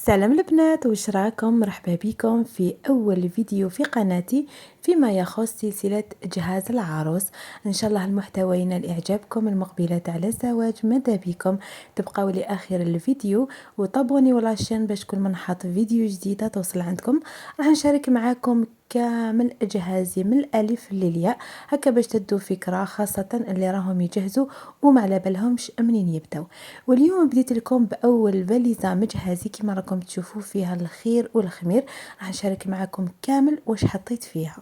سلام البنات، واش راكم؟ مرحبا بكم في اول فيديو في قناتي فيما يخص سلسله جهاز العروس. ان شاء الله المحتوى ينال اعجابكم. المقبلات على الزواج ماذا بكم تبقوا لاخر الفيديو وطابوني لاشين باش كل ما نحط فيديو جديده توصل عندكم. راح نشارك معاكم كامل جهازي من الالف للياء، هكا باش تدوا فكره، خاصه اللي راهم يجهزوا وما على بالهمش منين يبداو. واليوم بديت لكم باول فاليزه مجهزي كما راكم تشوفوا فيها الخير والخمير. راح نشارك معكم كامل واش حطيت فيها.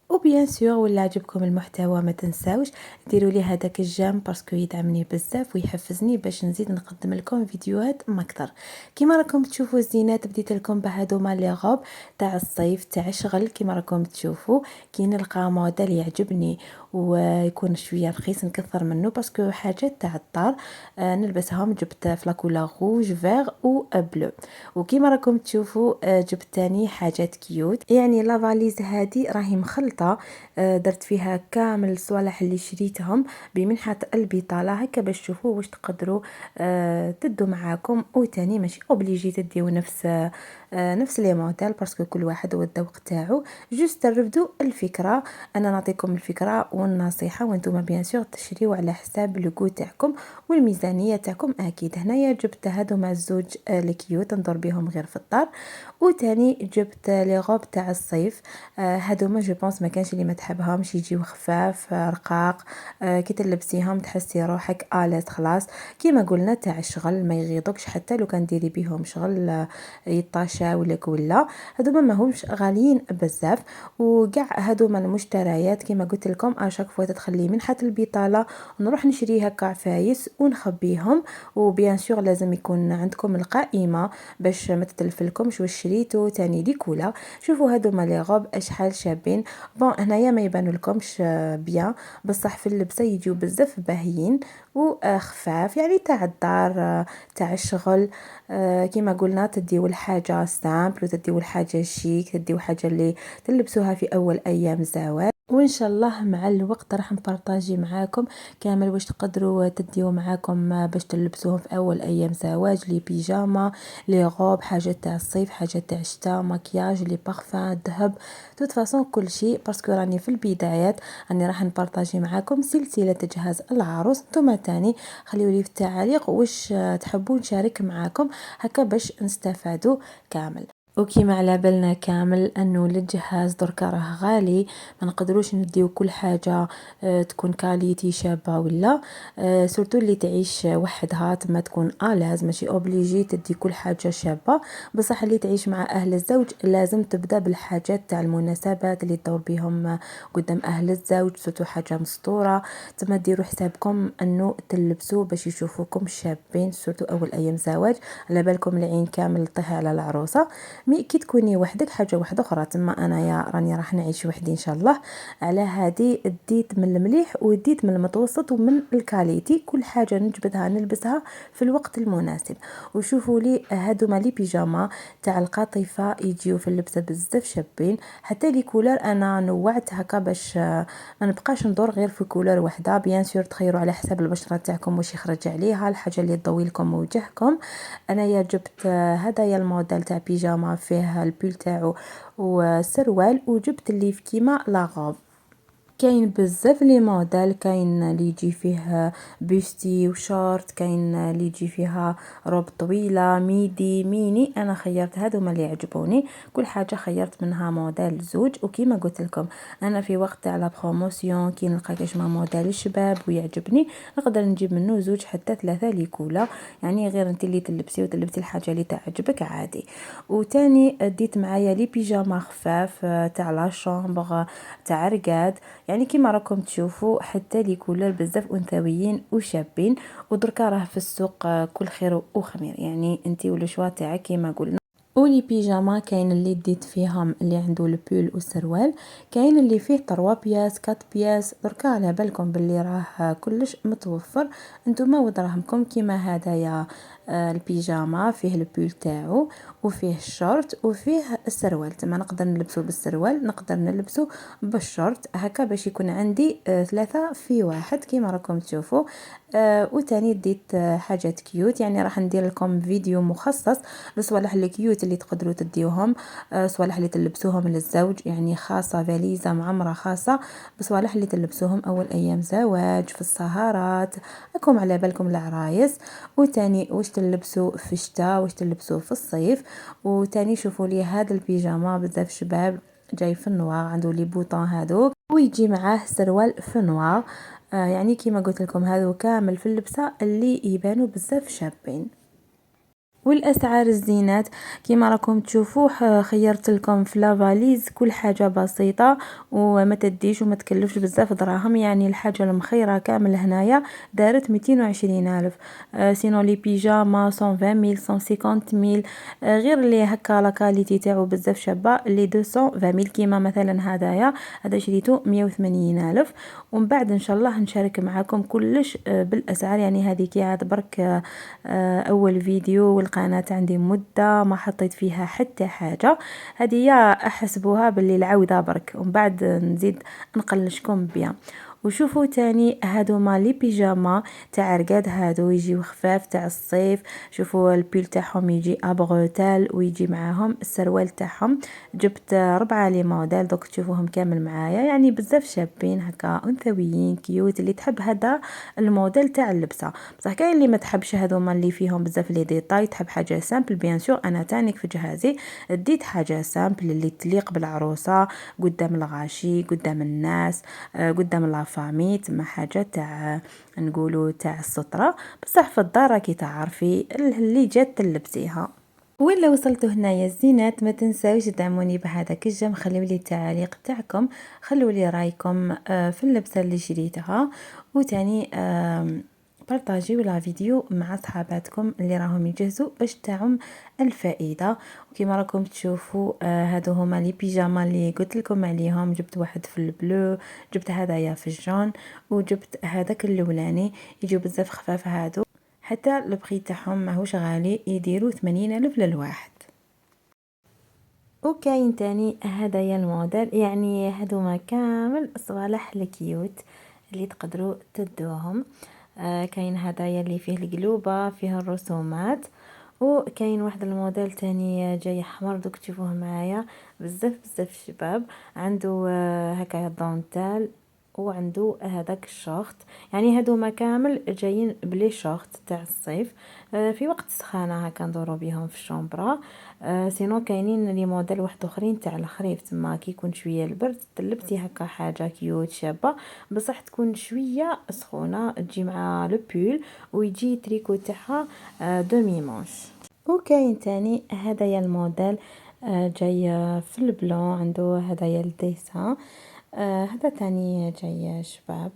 وبيان سور ولا عجبكم المحتوى ما تنساوش ديروا لي هذاك الجيم باسكو يدعمني بزاف ويحفزني باش نزيد نقدم لكم فيديوهات اكثر. كيما راكم تشوفوا الزينات بديت لكم بهذوما لي غوب تاع الصيف تاع شغل. كيما راكم تشوفوا كي نلقى موديل يعجبني ويكون شويه رخيص نكثر منه باسكو حاجات تاع الدار نلبسهم. جبت فلاكولا روج فيغ و بلو. وكيما راكم تشوفوا جبت تاني حاجات كيوت، يعني لا فاليز هذه راهي مخلطه. درت فيها كامل الصوالح اللي شريتهم بمنحه البطاله، هكا باش تشوفوا واش تقدروا تدوا معاكم. وتاني ماشي اوبليجي تديو نفس لي موديل باسكو كل واحد والذوق تاعو. جوست ترفدوا الفكره، انا نعطيكم الفكره والنصيحه وانتم بيان سور تشريوا على حساب لوغو تاعكم والميزانيه تاعكم. اكيد هنايا جبت هادو مع الزوج الكيوت ندور بهم غير في الدار. وتاني جبت لي غوب تاع الصيف. هادوما جو بونس ما كانش اللي ما تحبهمش، يجيو خفاف رقاق. كي تلبسيهم تحسي روحك آلات خلاص. كيما قلنا تاع الشغل ما يغيضوكش حتى لو كان ديري بيهم شغل يطاشاو لك ولا. هادوما ماهمش غاليين بزاف. وكاع هادوما المشتريات كيما قلت لكم اشاك فوا تدخلي منحه البطاله نروح نشريها كعفايس ونخبيهم. وبيان سور لازم يكون عندكم القائمه باش ما تتلفلكمش واش شريتو. تاني ديكولا شوفوا هادوما لي غوب اشحال شابين. بون هنايا ما يبانوا لكمش بيان، بصح في اللبسه يجيو بزاف باهيين وخفاف، يعني تاع الدار تاع الشغل. كيما قلنا تديو الحاجه سامبل وتديو الحاجه شيك، تديو حاجه اللي تلبسوها في اول ايام الزواج. وان شاء الله مع الوقت راح نبارطاجي معاكم كامل واش تقدروا تديو معاكم باش تلبسوهم في اول ايام زواج. لي بيجاما، لي غوب، حاجات تاع الصيف، حاجات تاع الشتاء، مكياج، لي بارفان، الذهب، توت فاصون كل شيء. باسكو راني في البدايات راني راح نبارطاجي معاكم سلسله جهاز العروس. نتوما تاني خليوا لي في التعاليق واش تحبوا نشارك معاكم هكا باش نستفادوا كامل. وكيما على بالنا كامل انه الجهاز دركا راه غالي، ما نقدروش نديو كل حاجه تكون كاليتي شابه ولا. سورتو اللي تعيش وحدها تما تكون الاز ماشي اوبليجي تدي كل حاجه شابه. بصح اللي تعيش مع اهل الزوج لازم تبدا بالحاجات تاع المناسبات اللي تدور بهم قدام اهل الزوج، سورتو حاجه مسطوره. تما ديروا حسابكم انه تلبسوا باش يشوفوكم شابين، سورتو اول ايام زواج. على بالكم العين كامل طيح على العروسه. مي كي تكوني وحدك حاجه واحده اخرى. تما انايا راني راح نعيش وحدي ان شاء الله. على هادي ديت من المليح وديت من المتوسط ومن الكاليتي، كل حاجه نجبدها نلبسها في الوقت المناسب. وشوفوا لي هادو مالي بيجاما تاع القطيفه يجيو في اللبسه بزاف شابين. حتى لي كولر انا نوعت هكا باش ما نبقاش ندور غير في كولر وحده. بيان سور تخيروا على حساب البشره تاعكم واش يخرج عليها الحاجه اللي تضوي لكم وجهكم. انايا جبت هدايا الموديل تاع بيجاما فيه البول تاعو وسروال، وجبت اللي في كيما لاغوب. كاين بزاف لي موديل، كاين اللي يجي فيه بيستي وشورت، كاين اللي يجي فيها روب طويله ميدي ميني. انا خيرت هذوما اللي عجبوني، كل حاجه خيرت منها موديل زوج. وكيما قلت لكم انا في وقت تاع لا بروموسيون كي نلقى كاش ما موديل الشباب ويعجبني نقدر نجيب منه زوج حتى ثلاثه ليكولا، يعني غير انت اللي تلبسي وتلبسي الحاجه اللي تعجبك عادي. وتاني ديت معايا لي بيجاما خفاف تاع لا شامبر تاع رقاد، يعني كيما راكم تشوفوا حتى لي كولر بزاف انثويين وشابين. ودركا راه في السوق كل خير وخمير، يعني انتي ولا شوا تاعك كيما قلنا. ولي بيجاما كاين اللي ديت فيهم اللي عنده البول والسروال، كاين اللي فيه 3 بياس 4 بياس. دركا على بالكم باللي راه كلش متوفر. انتوما ودراهمكم كيما هدايا البيجاما، فيه البول تاعو وفيه الشورت وفيه السروال. تما نقدر نلبسو بالسروال، نقدر نلبسو بالشورت هكا باش يكون عندي 3 في واحد كيما راكم تشوفوا. وتاني ديت حاجات كيوت، يعني راح ندير لكم فيديو مخصص لصوالح الكيوت اللي تقدروا تديوهم، صوالح اللي تلبسوهم للزوج، يعني خاصة فاليزة معمرة خاصة بصوالح اللي تلبسوهم اول ايام زواج في السهرات، راكم على بالكم العرايس. وتاني واش تلبسوا في الشتاء، واش تلبسوا في الصيف. وتاني شوفوا لي هذا البيجاما بزاف شباب، جاي في النوار، عنده لي بوطون هذوك ويجي معاه سروال في نوار. يعني كيما قلت لكم هذو كامل في اللبسه اللي يبانوا بزاف شابين. والاسعار الزينات كيما راكم تشوفوا، خيرت لكم في لافاليز كل حاجه بسيطه وما تديش وما تكلفش بزاف دراهم، يعني الحاجه المخيره كامل هنايا دارت 220 الف. سينو لي بيجاما 120 ميل 150 ميل، غير اللي هكا لا كاليتي تاعو بزاف شابه اللي 220 ميل، كيما مثلا هذا شريته 180 الف. ومن بعد ان شاء الله نشارك معكم كلش بالاسعار، يعني هذه كي عاد برك اول فيديو والقناة عندي مدة ما حطيت فيها حتى حاجة، هذه احسبوها باللي العودة برك ومن بعد نزيد نقلشكم بيان. وشوفوا تاني هادو ما لي بيجاما تاع رقاد، هادو يجيو خفاف تاع الصيف. شوفوا البيل تاعهم يجي ابغوتال ويجي معاهم السروال تاعهم. جبت 4 لي موديل دوك تشوفوهم كامل معايا، يعني بزاف شابين هكا انثويين كيوت، اللي تحب هذا الموديل تاع اللبسه. بصح كاين اللي ما تحبش هذوما اللي فيهم بزاف لي ديتاي، تحب حاجه سامبل. بيان سور انا تانيك في جهازي ديت حاجه سامبل اللي تليق بالعروسه قدام الغاشي قدام الناس، قدام لافامي، تما حاجه تاع نقولوا تاع السطره. بصح في الدار راكي تعرفي اللي جات تلبسيها. ولا وصلتوا هنايا الزينات ما تنساوش تدعموني بهذاك الجيم، خليوا لي التعليق تاعكم، خلوا لي رايكم في اللبسه اللي شريتها. وتاني بارطاجيو لا فيديو مع صحاباتكم اللي راهم يجهزوا باش تاعهم الفائده. وكما راكم تشوفوا هادو هما لي بيجاما اللي قلت لكم عليهم، جبت واحد في البلو، جبت هدايا في الجون، وجبت هذاك اللولاني. يجيو بزاف خفاف هادو، حتى البخي تاعهم ماهوش غالي، يديروا 80 الف للواحد. وكاين تاني هدايا الموديل، يعني هذوما كامل صوالح الكيوت اللي تقدروا تدوهم. كاين هدايا اللي فيه القلوبه فيه الرسومات، وكاين واحد الموديل تاني جاي احمر دوك تشوفوه معايا بزاف بزاف شباب. عنده هكا دونتال وعنده هذاك الشورت، يعني هادوما كامل جايين بلي شورت تاع الصيف. في وقت السخانه هكا ندورو بيهم في الشومبرا. سينو كاينين لي موديل واحد اخرين تاع الخريف، تما كي يكون شويه البرد تلبسي هكا حاجه كيوت شابه، بصح تكون شويه سخونه، تجي مع لو بول ويجي تريكو تاعها دومي مانش. وكاين تاني هدايا الموديل جاي في البلون، عنده هدايا الديسان. هذا تاني جاي شباب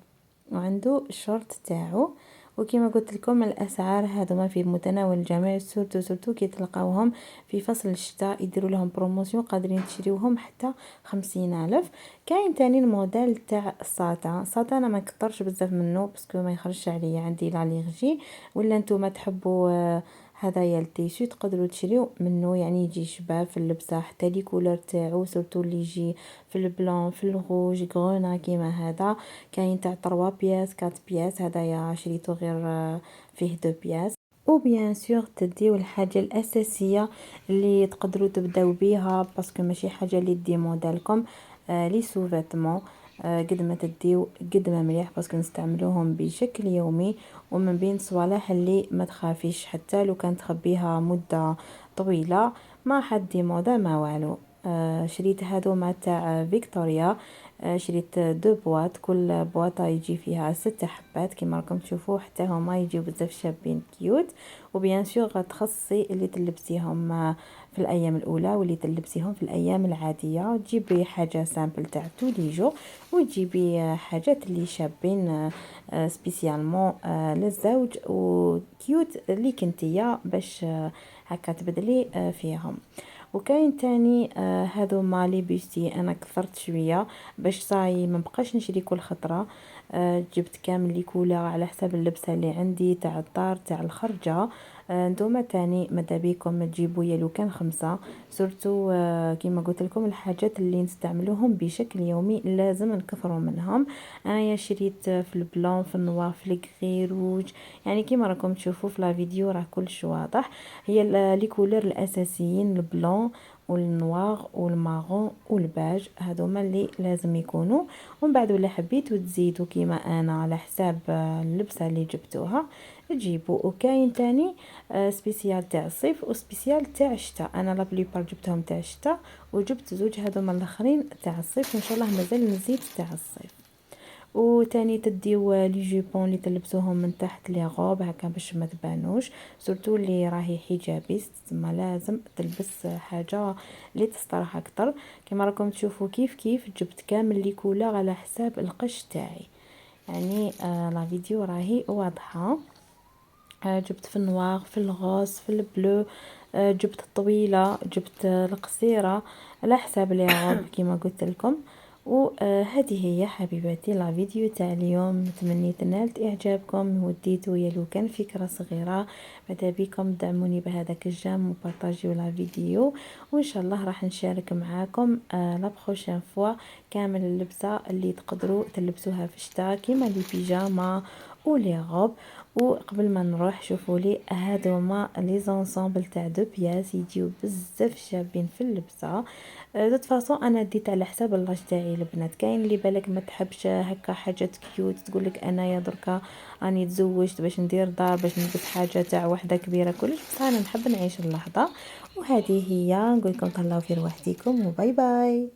وعنده الشورت تاعو. وكما قلت لكم الاسعار هذوما في متناول الجميع، سورتو كي تلقاوهم في فصل الشتاء يديروا لهم بروموسيون، قادرين تشريوهم حتى 50 الف. كاين تاني الموديل تاع الساطان انا ما كترش بزاف منه باسكو ما يخرجش عليا، عندي لاليرجي. ولا نتوما تحبوا هدايا التيشو تقدروا تشريو منه، يعني يجي شباب في اللبسه حتى لي كولور تاعو، سورتو اللي يجي في البلون في الغوج غونا كيما هذا. كاين تاع 3 بياس 4 بياس، هدايا شريته غير فيه 2 بياس. وبيان سور تديو الحاجه الاساسيه اللي تقدروا تبداو بيها، باسكو ماشي حاجه اللي دي موديلكم لي سو فيتمون. قد ما تديو قد ما مليح، باسكو نستعملوهم بشكل يومي، ومن بين صوالح اللي ما تخافيش حتى لو كانت تخبيها مده طويله ما حد موضه ما والو. شريت هادو ما تاع فيكتوريا. شريت 2 بواط، كل بواطه يجي فيها 6 حبات كيما راكم تشوفوا، حتى هما يجيو بزاف شابين كيوت. وبيان سور غتخصصي اللي تلبسيهم في الايام الاولى واللي تلبسيهم في الايام العاديه، تجيبي حاجه سامبل تاع تولي جو، وتجيبي حاجات اللي شابين سبيسيالمون للزوج وكيوت ليك نتيا باش هكا تبدلي فيهم. وكاين تاني هذو مالي بيستي، انا كثرت شويه باش صاي ما بقاش نشري كل خطره. جبت كامل لي كولور على حساب اللبسه اللي عندي تاع الدار تاع الخرجه. نتوما تاني ماذا بيكم تجيبوا يا لو كان 5 سورتو. كيما قلت لكم الحاجات اللي نستعملوهم بشكل يومي لازم نكثروا منهم. انايا شريت في البلون، في النوار، في الكغي، روج، يعني كيما راكم تشوفوا في لا فيديو راه كلش واضح. هي لي كولور الاساسيين البلون والنوار والمارون والباج، هذوما اللي لازم يكونوا. ومن بعد ولا حبيتوا تزيدوا كيما انا على حساب اللبسه اللي جبتوها تجيبوا. وكاين تاني سبيسيال تاع الصيف وسبيسيال تاع الشتاء. انا لا بليبار جبتهم تاع الشتاء وجبت زوج هذوما الاخرين تاع الصيف، وان شاء الله مازال نزيد تاع الصيف. وتاني تديو لي جيبون اللي تلبسوهم من تحت لي غوب هكا باش ما تبانوش، سورتو اللي راهي حجابي تما لازم تلبس حاجه اللي تسترها اكتر. كما راكم تشوفوا كيف كيف جبت كامل لي كولور على حساب القش تاعي، يعني لا فيديو راهي واضحه. جبت في النوار، في الغوص، في البلو، جبت الطويله، جبت القصيره على حساب لي غوب كما قلت لكم. وهذه هي حبيباتي لا فيديو تاع اليوم، تمنيت نالت اعجابكم وديتو يا لو كان فكره صغيره. ماذا بكم دعموني بهذاك الجيم وبارطاجيو لا فيديو، وان شاء الله راح نشارك معاكم لا بروشين فوا كامل اللبسه اللي تقدروا تلبسوها في الشتاء كيما لي بيجاما ولي غوب. وقبل ما نروح شوفوا لي هذوما لي زونسامبل تاع دو بياس يجيو بزاف شابين في اللبسه. دوت فاصون انا ديت على حساب اللاج تاعي البنات. كاين اللي بالك ما تحبش هكا حاجات كيوت تقولك انايا دركا راني تزوجت باش ندير دار باش نلبس حاجه تاع وحده كبيره كلش، بصح انا نحب نعيش اللحظه. وهذه هي، نقول لكم تهلاو في رواحتكم وباي باي.